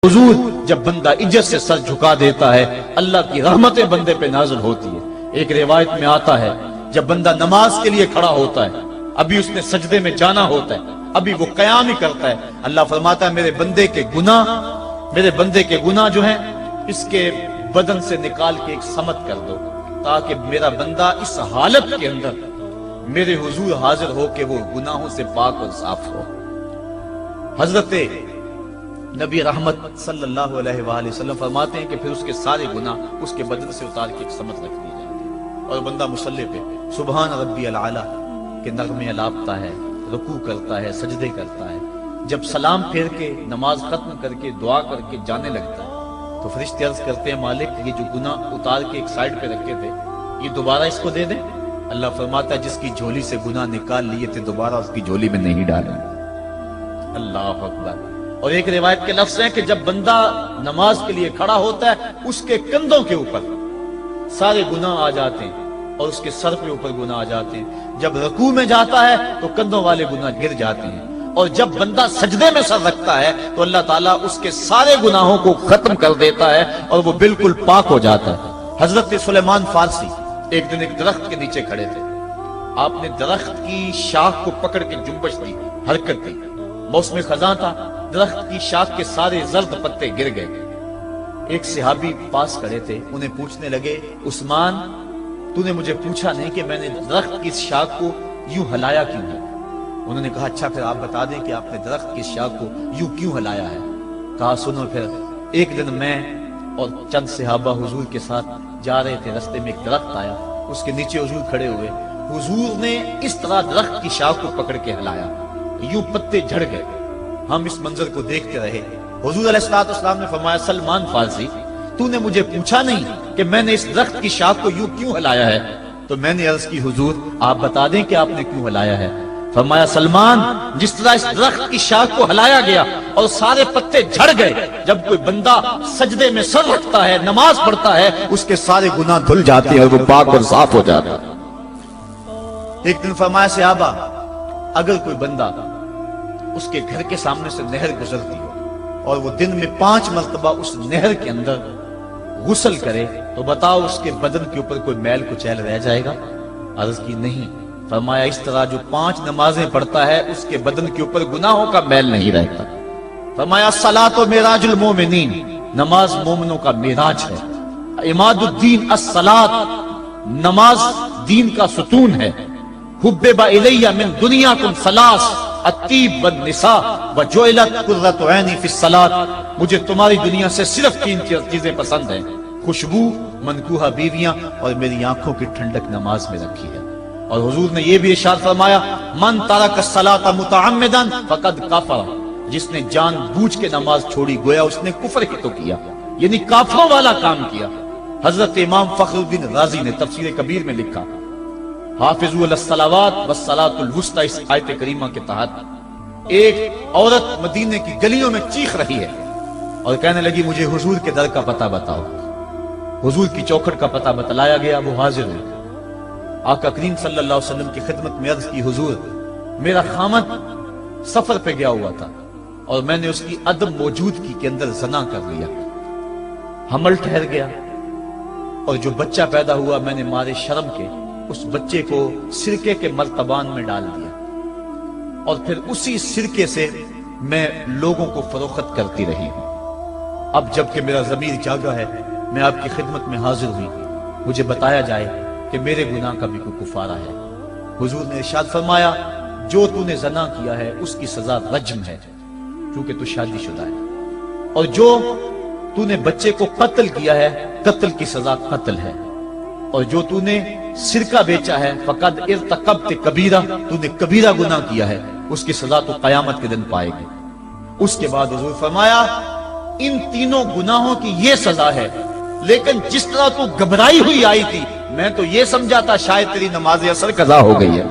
حضور جب بندہ عزت سے سر جھکا دیتا ہے اللہ کی رحمتیں بندے پہ نازل ہوتی ہے۔ ایک روایت میں آتا ہے جب بندہ نماز کے لیے کھڑا ہوتا ہے، ابھی اس نے سجدے میں جانا ہوتا ہے، ابھی وہ قیام ہی کرتا ہے، اللہ فرماتا ہے میرے بندے کے گناہ جو ہیں اس کے بدن سے نکال کے ایک سمت کر دو، تاکہ میرا بندہ اس حالت کے اندر میرے حضور حاضر ہو کہ وہ گناہوں سے پاک اور صاف ہو۔ حضرت نبی رحمت صلی اللہ علیہ وآلہ وسلم فرماتے ہیں کہ پھر اس کے سارے گناہ اس کے بدن سے اتار کے ایک سمت رکھ دی جاتی ہے، اور بندہ مصلی پہ سبحان ربی العالی کے نغمے الاپتا ہے، رکوع کرتا ہے، سجدے کرتا ہے۔ جب سلام پھیر کے نماز ختم کر کے دعا کر کے جانے لگتا ہے تو فرشتے عرض کرتے ہیں مالک یہ جو گناہ اتار کے ایک سائیڈ پہ رکھے تھے یہ دوبارہ اس کو دے دیں۔ اللہ فرماتا ہے جس کی جھولی سے گناہ نکال لیے تھے دوبارہ اس کی جھولی میں نہیں ڈالیں۔ اللہ اکبر۔ اور ایک روایت کے لفظ ہیں کہ جب بندہ نماز کے لیے کھڑا ہوتا ہے اس کے کندھوں کے اوپر سارے گناہ آ جاتے ہیں اور اس کے سر پہ اوپر گناہ آ جاتے ہیں۔ جب رکوع میں جاتا ہے تو کندھوں والے گناہ گر جاتے ہیں، اور جب بندہ سجدے میں سر رکھتا ہے تو اللہ تعالیٰ اس کے سارے گناہوں کو ختم کر دیتا ہے اور وہ بالکل پاک ہو جاتا ہے۔ حضرت سلیمان فارسی ایک دن ایک درخت کے نیچے کھڑے تھے، آپ نے درخت کی شاخ کو پکڑ کے جنبش دی، حرکت دی، موسم خزاں تھا، درخت کی شاخ کے سارے زرد پتے گر گئے۔ ایک صحابی پاس کھڑے تھے، انہیں پوچھنے لگے عثمان تو نے مجھے پوچھا نہیں کہ میں نے درخت کی شاخ کو یوں ہلایا کیوں ہے؟ انہوں نے کہا اچھا پھر آپ بتا دیں کہ آپ نے درخت کی شاخ کو یوں کیوں ہلایا ہے؟ کہا سنو پھر ایک دن میں اور چند صحابہ حضور کے ساتھ جا رہے تھے، رستے میں ایک درخت آیا، اس کے نیچے حضور کھڑے ہوئے، حضور نے اس طرح درخت کی شاخ کو پکڑ کے ہلایا، یوں پتے جھڑ گئے۔ ہم اس منظر کو دیکھتے رہے۔ حضور علیہ السلام نے فرمایا سلمان فارسی تو نے مجھے پوچھا نہیں کہ میں نے اس درخت کی شاخ کو یوں کیوں ہلایا ہے؟ تو میں نے عرض کی حضور آپ بتا دیں کہ آپ نے کیوں ہلایا ہے؟ فرمایا سلمان جس طرح اس درخت کی شاخ کو ہلایا گیا اور سارے پتے جھڑ گئے، جب کوئی بندہ سجدے میں سر رکھتا ہے نماز پڑھتا ہے اس کے سارے گناہ دھل جاتے ہیں اور وہ پاک اور صاف ہو جاتا ہے۔ ایک دن فرمایا صحابہ اگر کوئی بندہ اس کے گھر کے سامنے سے نہر گزرتی ہو اور وہ دن میں 5 مرتبہ اس نہر کے اندر غسل کرے تو بتاؤ اس کے بدن کے اوپر کوئی میل کچیل رہ جائے گا؟ عرض کی نہیں۔ فرمایا اس طرح جو 5 نمازیں پڑھتا ہے اس کے بدن کے اوپر گناہوں کا میل نہیں رہتا۔ فرمایا الصلاۃ معراج المومنین، نماز مومنوں کا معراج ہے۔ عماد الدین الصلاۃ، نماز دین کا ستون ہے۔ حبب الی من دنیاکم ثلاث الطیب والنساء وجعلت قرۃ عینی فی الصلاۃ، مجھے تمہاری دنیا سے صرف 3 چیزیں پسند ہیں، خوشبو، منکوحہ بیویاں، اور میری آنکھوں کی ٹھنڈک نماز میں رکھی ہے۔ اور حضور نے یہ بھی ارشاد فرمایا من ترک الصلاۃ متعمدا فقد کفر، جس نے جان بوجھ کے نماز چھوڑی گویا اس نے کفر ہی تو کیا، یعنی کافروں والا کام کیا۔ حضرت امام فخر الدین رازی نے تفسیر کبیر میں لکھا حافظوا علی الصلوات والصلاۃ الوسطی، اس آیت کریمہ کے تحت ایک عورت مدینے کی گلیوں میں چیخ رہی ہے اور کہنے لگی مجھے حضور کے در کا پتہ بتاؤ۔ حضور کی چوکھٹ کا پتہ بتلایا گیا، وہ حاضر ہوئی۔ آقا کریم صلی اللہ علیہ وسلم کی خدمت میں عرض کی حضور میرا خامد سفر پہ گیا ہوا تھا اور میں نے اس کی عدم موجودگی کے اندر زنا کر لیا، حمل ٹھہر گیا، اور جو بچہ پیدا ہوا میں نے مارے شرم کے اس بچے کو سرکے کے مرتبان میں ڈال دیا، اور پھر اسی سرکے سے میں لوگوں کو فروخت کرتی رہی ہوں۔ اب جب کہ میرا ضمیر جاگا ہے میں آپ کی خدمت میں حاضر ہوئی، مجھے بتایا جائے کہ میرے گناہ کا بھی کوئی کفارہ ہے۔ حضور نے ارشاد فرمایا جو تو نے زنا کیا ہے اس کی سزا رجم ہے کیونکہ تو شادی شدہ ہے، اور جو تو نے بچے کو قتل کیا ہے قتل کی سزا قتل ہے، اور جو تو نے سرکہ بیچا ہے فقد ارتکبت کبیرہ، تو نے کبیرہ گناہ کیا ہے، اس کی سزا تو قیامت کے دن پائے گی۔ اس کے بعد حضور فرمایا ان تینوں گناہوں کی یہ سزا ہے، لیکن جس طرح تو گھبرائی ہوئی آئی تھی میں تو یہ سمجھا تھا شاید تیری نماز اثر قضا ہو گئی ہے۔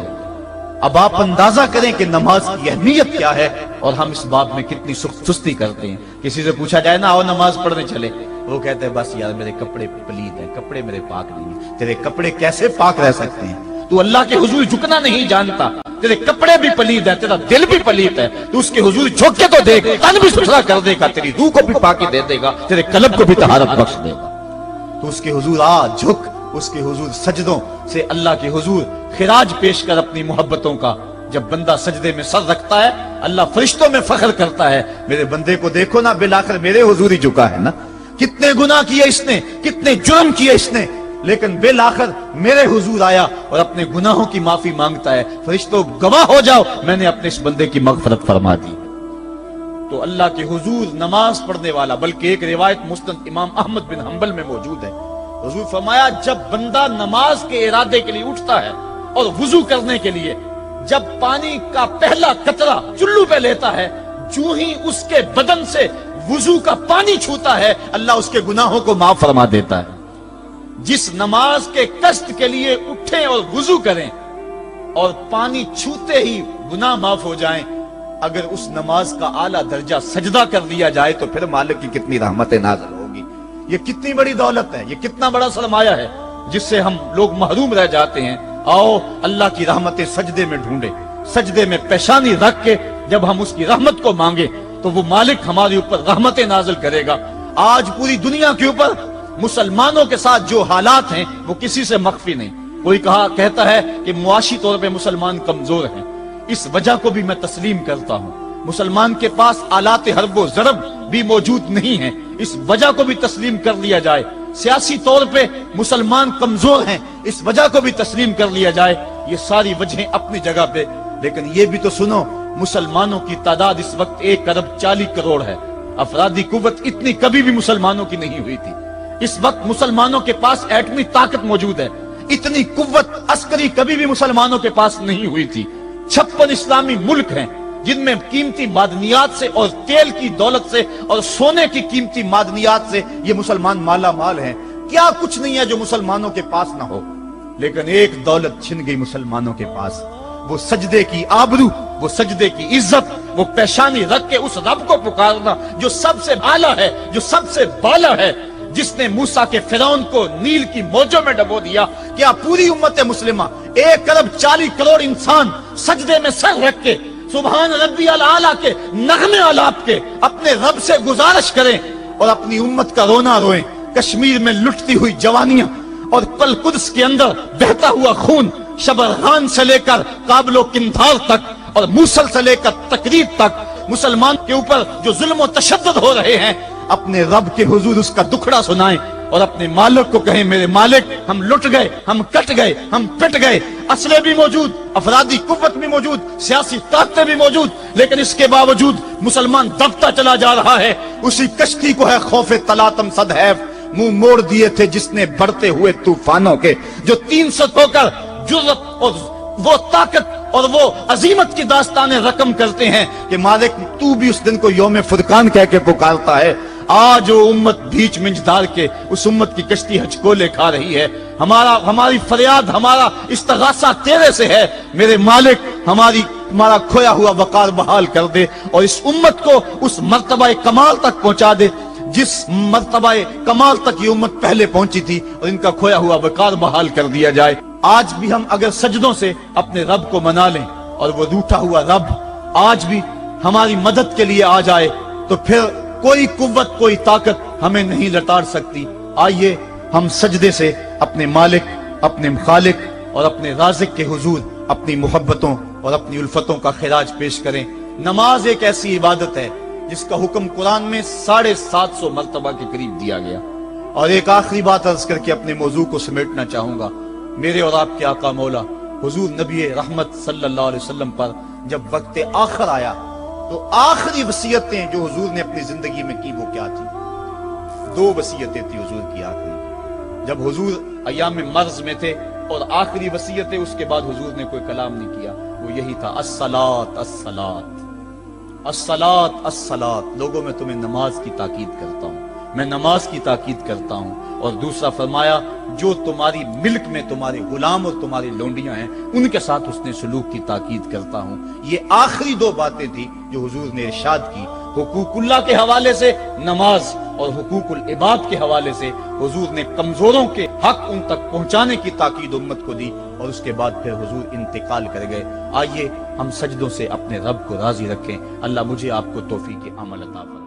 اب آپ اندازہ کریں کہ نماز کی اہمیت کیا ہے اور ہم اس باب میں کتنی سستی کرتے ہیں۔ کسی سے پوچھا جائے نا آؤ نماز پڑھنے چلے، وہ کہتے ہیں بس یار میرے کپڑے پلید ہیں، کپڑے میرے پاک نہیں ہیں۔ تیرے کپڑے کیسے پاک رہ سکتے ہیں؟ تو اللہ کے حضور جھکنا نہیں جانتا، تیرے کپڑے بھی پلید ہے، تیرا دل بھی پلید ہے، تو اس کے حضور جھک کے تو دیکھ، تن بھی ستھرا کر دے گا، تیری روح کو بھی پاکی دے دے گا، تیرے قلب کو بھی طہارت بخش دے گا۔ تو اس کے حضور آ جھک، اس کے حضور سجدوں سے اللہ کے حضور خراج پیش کر اپنی محبتوں کا۔ جب بندہ سجدے میں سر رکھتا ہے اللہ فرشتوں میں فخر کرتا ہے، میرے بندے کو دیکھو نا، بالآخر میرے حضور ہی جھکا ہے نا، کتنے گناہ کیے اس نے، کتنے جرم کیے اس نے، لیکن بالآخر میرے حضور آیا اور اپنے گناہوں کی معافی مانگتا ہے۔ فرشتوں گواہ ہو جاؤ، میں نے اپنے اس بندے کی مغفرت فرما دی۔ تو اللہ کے حضور نماز پڑھنے والا، بلکہ ایک روایت مسند امام احمد بن حنبل میں موجود ہے، حضور فرمایا جب بندہ نماز کے ارادے کے لیے اٹھتا ہے اور وضو کرنے کے لیے، جب پانی کا پہلا قطرہ چلو پہ لیتا ہے، جو ہی اس کے بدن سے وضو کا پانی چھوتا ہے اللہ اس کے گناہوں کو معاف فرما دیتا ہے۔ جس نماز کے قصد کے لیے اٹھیں اور وضو کریں اور پانی چھوتے ہی گناہ معاف ہو جائیں، اگر اس نماز کا اعلیٰ درجہ سجدہ کر دیا جائے تو پھر مالک کی کتنی رحمت نازل ہوگی۔ یہ کتنی بڑی دولت ہے، یہ کتنا بڑا سرمایہ ہے جس سے ہم لوگ محروم رہ جاتے ہیں۔ آؤ اللہ کی رحمتیں سجدے میں ڈھونڈے، سجدے میں پیشانی رکھ کے جب ہم اس کی رحمت کو مانگے تو وہ مالک ہمارے اوپر رحمتیں نازل کرے گا۔ آج پوری دنیا کے اوپر مسلمانوں کے ساتھ جو حالات ہیں وہ کسی سے مخفی نہیں۔ کوئی کہتا ہے کہ معاشی طور پہ مسلمان کمزور ہیں، اس وجہ کو بھی میں تسلیم کرتا ہوں۔ مسلمان کے پاس آلات حرب و ضرب بھی موجود نہیں ہیں، اس وجہ کو بھی تسلیم کر لیا جائے۔ سیاسی طور پہ مسلمان کمزور ہیں، اس وجہ کو بھی تسلیم کر لیا جائے۔ یہ ساری وجہیں اپنی جگہ پہ، لیکن یہ بھی تو سنو مسلمانوں کی تعداد اس وقت 1.40 کروڑ ہے۔ افرادی قوت اتنی کبھی بھی مسلمانوں کی نہیں ہوئی تھی۔ اس وقت مسلمانوں کے پاس ایٹمی طاقت موجود ہے، اتنی قوت عسکری کبھی بھی مسلمانوں کے پاس نہیں ہوئی تھی۔ 56 اسلامی ملک ہیں جن میں قیمتی معدنیات سے اور تیل کی دولت سے اور سونے کی قیمتی معدنیات سے یہ مسلمان مالا مال ہیں۔ کیا کچھ نہیں ہے جو مسلمانوں کے پاس نہ ہو، لیکن ایک دولت چھن گئی مسلمانوں کے پاس، وہ سجدے کی آبرو، وہ سجدے کی عزت، وہ پیشانی رکھ کے اس رب کو پکارنا جو سب سے اعلیٰ ہے، جو سب سے بالا ہے، جس نے موسیٰ کے فرعون کو نیل کی موجوں میں ڈبو دیا۔ کیا پوری امت مسلمہ 1.40 کروڑ انسان سجدے میں سر رکھ کے سبحان ربی الاعلیٰ کے نغمے آلاپ کے اپنے رب سے گزارش کریں اور اپنی امت کا رونا روئیں؟ کشمیر میں لٹتی ہوئی جوانیاں اور قدس کے اندر بہتا ہوا خون، شبرغان سے لے کر کابل و قندھار تک اور موصل سے لے کر تقریب تک مسلمان کے اوپر جو ظلم و تشدد ہو رہے ہیں، اپنے رب کے حضور اس کا دکھڑا سنائیں اور اپنے مالک کو کہیں میرے مالک ہم لٹ گئے، ہم کٹ گئے، ہم پٹ گئے، اسلحے بھی موجود، افرادی قوت بھی موجود، سیاسی طاقتیں بھی موجود، لیکن اس کے باوجود مسلمان دبتا چلا جا رہا ہے۔ اسی کشتی کو ہے خوف تلاطم صد حیف منہ موڑ دیے تھے جس نے بڑھتے ہوئے طوفانوں کے، جو 300 ہو کر جرأت اور وہ طاقت اور وہ عظیمت کی داستانیں رقم کرتے ہیں کہ مالک تو بھی اس دن کو یوم فرقان کہہ کے پکارتا ہے۔ آج وہ امت بیچ منج ڈال کے اس امت کی کشتی ہچکولے کھا رہی ہے۔ ہماری فریاد، ہمارا استغاثہ تیرے سے ہے، میرے مالک ہمارا کھویا ہوا وقار بحال کر دے اور اس امت کو اس مرتبہ کمال تک پہنچا دے جس مرتبہ کمال تک یہ امت پہلے پہنچی تھی، اور ان کا کھویا ہوا وقار بحال کر دیا جائے۔ آج بھی ہم اگر سجدوں سے اپنے رب کو منا لیں اور وہ روٹھا ہوا رب آج بھی ہماری مدد کے لیے آ جائے تو پھر کوئی قوت، کوئی طاقت ہمیں نہیں لٹاڑ سکتی۔ آئیے ہم سجدے سے اپنے مالک، اپنے خالق اور اپنے رازق کے حضور اپنی محبتوں اور اپنی الفتوں کا خراج پیش کریں۔ نماز ایک ایسی عبادت ہے جس کا حکم قرآن میں 750 مرتبہ کے قریب دیا گیا۔ اور ایک آخری بات عرض کر کے اپنے موضوع کو سمیٹنا چاہوں گا۔ میرے اور آپ کے آقا مولا حضور نبی رحمت صلی اللہ علیہ وسلم پر جب وقت آخر آیا تو آخری وصیتیں جو حضور نے اپنی زندگی میں کی وہ کیا تھی؟ 2 وصیتیں تھی حضور کی آخری، جب حضور ایام مرض میں تھے، اور آخری وصیتیں اس کے بعد حضور نے کوئی کلام نہیں کیا، وہ یہی تھا الصلاۃ الصلاۃ الصلاۃ الصلاۃ۔ لوگوں میں تمہیں نماز کی تاکید کرتا ہوں، میں نماز کی تاکید کرتا ہوں۔ اور دوسرا فرمایا جو تمہاری ملک میں تمہارے غلام اور تمہاری لونڈیاں ہیں ان کے ساتھ حسن سلوک کی تاکید کرتا ہوں۔ یہ آخری 2 باتیں تھی جو حضور نے ارشاد کی۔ حقوق اللہ کے حوالے سے نماز اور حقوق العباد کے حوالے سے حضور نے کمزوروں کے حق ان تک پہنچانے کی تاکید امت کو دی، اور اس کے بعد پھر حضور انتقال کر گئے۔ آئیے ہم سجدوں سے اپنے رب کو راضی رکھیں۔ اللہ مجھے آپ کو توفیق عمل عطا فرمائے۔